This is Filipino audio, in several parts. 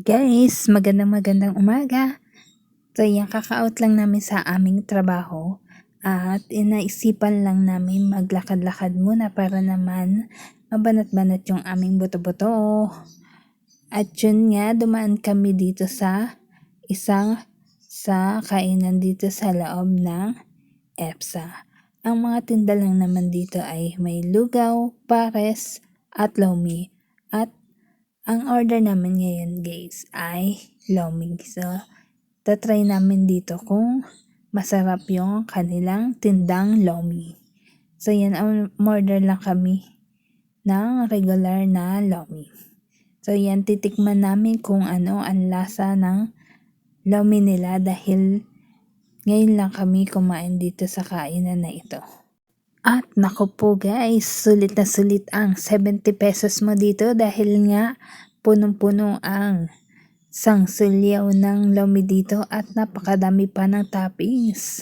Guys, magandang umaga. So yan, kaka-out lang namin sa aming trabaho at inaisipan lang namin maglakad-lakad muna para naman mabanat-banat yung aming buto-buto. At yun nga, dumaan kami dito sa kainan dito sa loob ng EPSA. Ang mga tinda lang naman dito ay may lugaw, pares at lomi. At ang order namin ngayon guys ay lomi. So, tatry namin dito kung masarap yung kanilang tindang lomi. So, yan, order lang kami ng regular na lomi. So, yan, titikman namin kung ano ang lasa ng lomi nila dahil ngayon lang kami kumain dito sa kainan na ito. At naku po guys, sulit na sulit ang 70 pesos mo dito dahil nga punong-puno ang sangsulyaw ng lomi dito at napakadami pa ng toppings.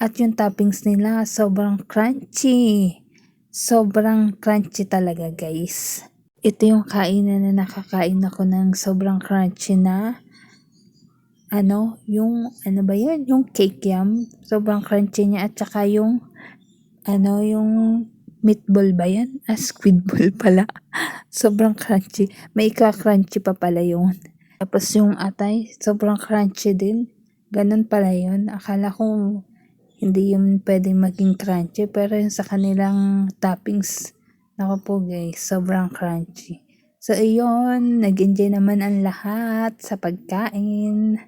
At yung toppings nila sobrang crunchy. Sobrang crunchy talaga guys. Ito yung kainan na nakakain ako ng sobrang crunchy na yung cake yam. Sobrang crunchy niya at saka yung meatball ba yan? Squid ball pala. Sobrang crunchy. May crunchy pa pala yun. Tapos yung atay, sobrang crunchy din. Ganun pala yun. Akala ko hindi yun pwedeng maging crunchy. Pero yung sa kanilang toppings, naku po guys, sobrang crunchy. So ayun, nag-enjoy naman ang lahat sa pagkain.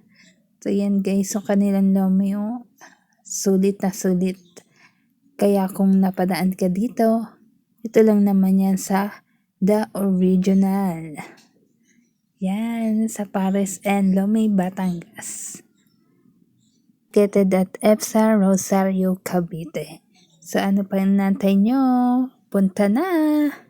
So yan guys, yung kanilang lomi, sulit na sulit. Kaya kung napadaan ka dito, ito lang naman yan sa The Original. Yan, sa Pares and Lomi, Batangas. Located at EPSA, Rosario, Cavite. So ano pa yung nantay nyo? Punta na!